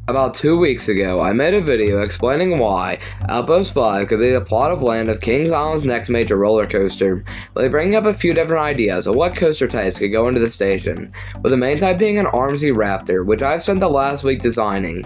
About 2 weeks ago, I made a video explaining why Outpost 5 could be the plot of land of Kings Island's next major roller coaster, by bringing up a few different ideas of what coaster types could go into the station, with the main type being an RMC Raptor, which I've spent the last week designing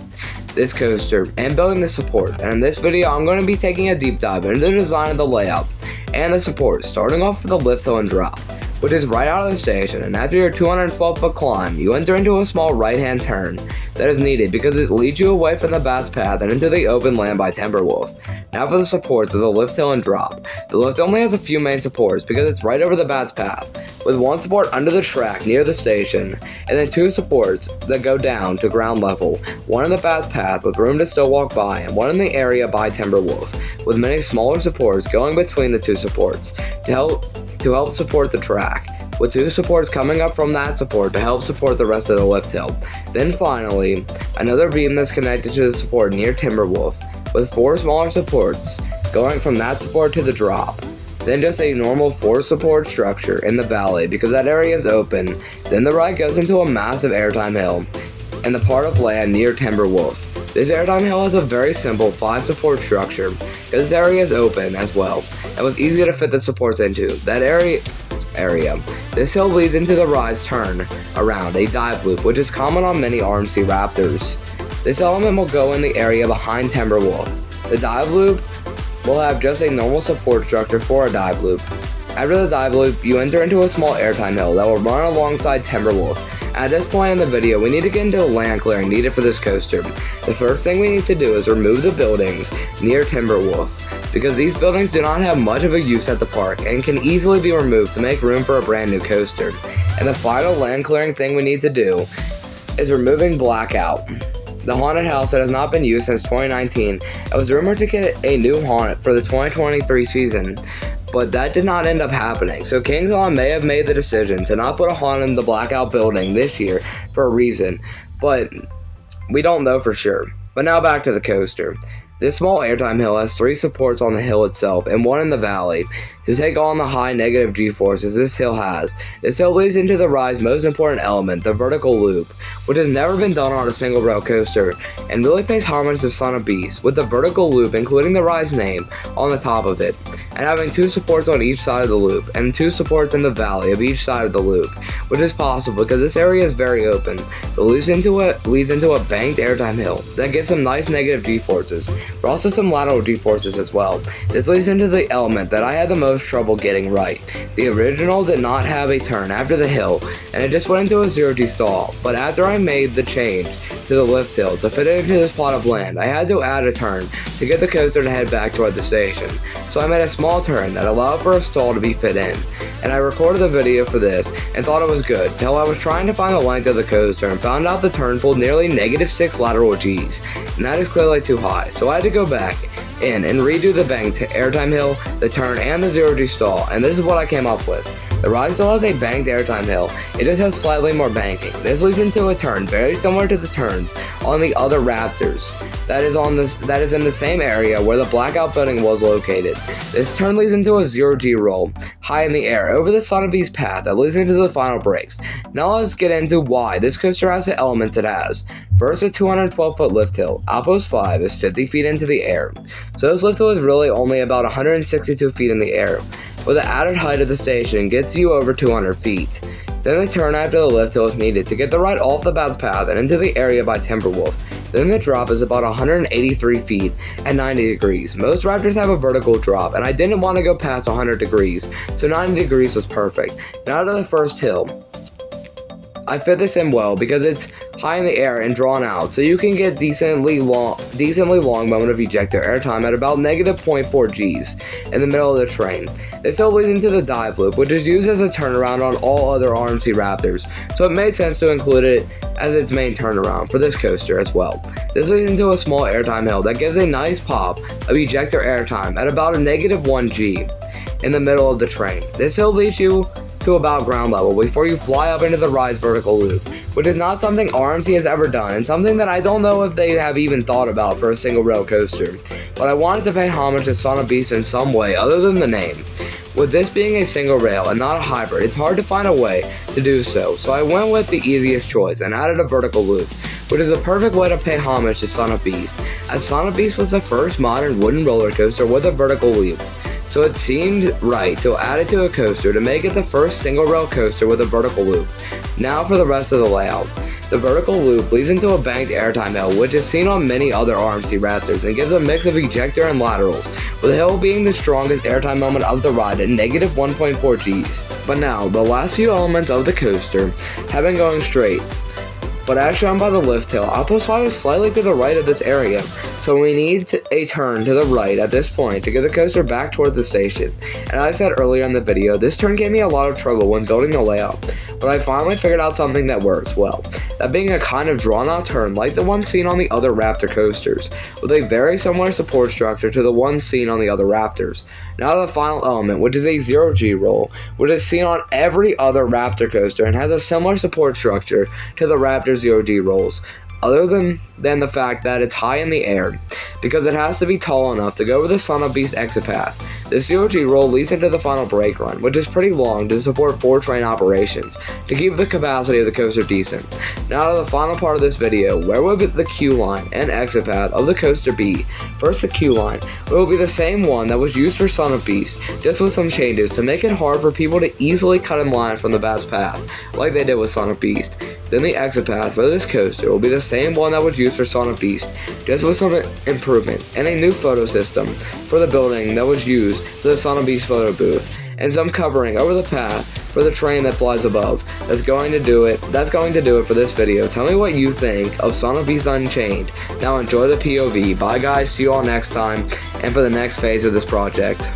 this coaster and building the supports. And in this video, I'm going to be taking a deep dive into the design of the layout and the supports, starting off with the lift hill and drop, which is right out of the station, and after your 212-foot climb, you enter into a small right-hand turn that is needed because it leads you away from the Bass Path and into the open land by Timberwolf. Now for the supports of the lift hill and drop. The lift only has a few main supports because it's right over the Bass Path, with one support under the track near the station, and then two supports that go down to ground level, one in the Bass Path with room to still walk by, and one in the area by Timberwolf, with many smaller supports going between the two supports to help support the track, with two supports coming up from that support to help support the rest of the lift hill. Then finally, another beam that's connected to the support near Timberwolf, with four smaller supports going from that support to the drop. Then just a normal four support structure in the valley because that area is open. Then the ride goes into a massive airtime hill and the part of land near Timberwolf. This airtime hill has a very simple 5 support structure because this area is open as well and was easy to fit the supports into that area. This hill leads into the ride's turn around a dive loop, which is common on many RMC Raptors. This element will go in the area behind Timberwolf. The dive loop will have just a normal support structure for a dive loop. After the dive loop, you enter into a small airtime hill that will run alongside Timberwolf. At this point in the video, we need to get into the land clearing needed for this coaster. The first thing we need to do is remove the buildings near Timberwolf, because these buildings do not have much of a use at the park and can easily be removed to make room for a brand new coaster. And the final land clearing thing we need to do is removing Blackout, the haunted house that has not been used since 2019. It was rumored to get a new haunt for the 2023 season, but that did not end up happening. So Kings Island may have made the decision to not put a haunt in the Blackout building this year for a reason, but we don't know for sure. But now back to the coaster. This small airtime hill has 3 supports on the hill itself and 1 in the valley to take on the high negative G-forces this hill has. This hill leads into the ride's most important element, the vertical loop, which has never been done on a single rail coaster and really pays homage to Son of Beast, with the vertical loop including the ride's name on the top of it, and having 2 supports on each side of the loop and 2 supports in the valley of each side of the loop, which is possible because this area is very open. It leads into a banked airtime hill that gives some nice negative G-forces, but also some lateral G-forces as well. This leads into the element that I had the most trouble getting right. The original did not have a turn after the hill, and it just went into a 0G stall, but after I made the change to the lift hill to fit it into this plot of land, I had to add a turn to get the coaster to head back toward the station. So I made a small turn that allowed for a stall to be fit in, and I recorded the video for this and thought it was good until I was trying to find the length of the coaster and found out the turn pulled nearly -6 lateral Gs, and that is clearly too high. So I had to go back in and redo the banked airtime hill, the turn, and the 0G stall, and this is what I came up with. The ride still has a banked airtime hill, it just has slightly more banking. This leads into a turn very similar to the turns on the other Raptors that is in the same area where the Blackout building was located. This turn leads into a 0G roll high in the air over the Son of Beast path that leads into the final brakes. Now let's get into why this coaster has the elements it has. First, a 212-foot lift hill. Outpost 5 is 50 feet into the air, so this lift hill is really only about 162 feet in the air, with the added height of the station gets you over 200 feet. Then the turn after the lift hill is needed to get the ride off the Bass Path and into the area by Timberwolf. Then the drop is about 183 feet at 90 degrees. Most Raptors have a vertical drop, and I didn't want to go past 100 degrees, so 90 degrees was perfect. Now to the first hill. I fit this in well because it's high in the air and drawn out, so you can get decently long moment of ejector airtime at about -0.4 Gs in the middle of the train. This hill leads into the dive loop, which is used as a turnaround on all other RMC Raptors, so it made sense to include it as its main turnaround for this coaster as well. This leads into a small airtime hill that gives a nice pop of ejector airtime at about a -1 G in the middle of the train. This hill leads you to about ground level before you fly up into the ride's vertical loop, which is not something RMC has ever done and something that I don't know if they have even thought about for a single rail coaster, but I wanted to pay homage to Son of Beast in some way other than the name. With this being a single rail and not a hybrid, it's hard to find a way to do so I went with the easiest choice and added a vertical loop, which is a perfect way to pay homage to Son of Beast, as Son of Beast was the first modern wooden roller coaster with a vertical loop. So it seemed right to add it to a coaster to make it the first single rail coaster with a vertical loop. Now for the rest of the layout. The vertical loop leads into a banked airtime hill, which is seen on many other RMC Raptors and gives a mix of ejector and laterals, with the hill being the strongest airtime moment of the ride at negative 1.4 Gs. But now, the last few elements of the coaster have been going straight. But as shown by the lift hill, Outpost 5 is slightly to the right of this area, so we need a turn to the right at this point to get the coaster back towards the station. And as I said earlier in the video, this turn gave me a lot of trouble when building the layout, but I finally figured out something that works well. That being a kind of drawn out turn like the one seen on the other Raptor coasters, with a very similar support structure to the one seen on the other Raptors. Now to the final element, which is a 0G roll, which is seen on every other Raptor coaster and has a similar support structure to the Raptor 0G rolls, other than the fact that it's high in the air, because it has to be tall enough to go over the Son of Beast exit path. The 0G roll leads into the final brake run, which is pretty long to support 4 train operations, to keep the capacity of the coaster decent. Now to the final part of this video, where will the queue line and exit path of the coaster be? First, the queue line will be the same one that was used for Son of Beast, just with some changes to make it hard for people to easily cut in line from the best path, like they did with Son of Beast. Then the exit path for this coaster will be the same one that was used for Son of Beast, just with some improvements, and a new photo system for the building that was used for the Son of Beast photo booth, and some covering over the path for the train that flies above. That's going to do it for this video. Tell me what you think of Son of Beast Unchained. Now enjoy the POV. Bye guys, see you all next time, and for the next phase of this project.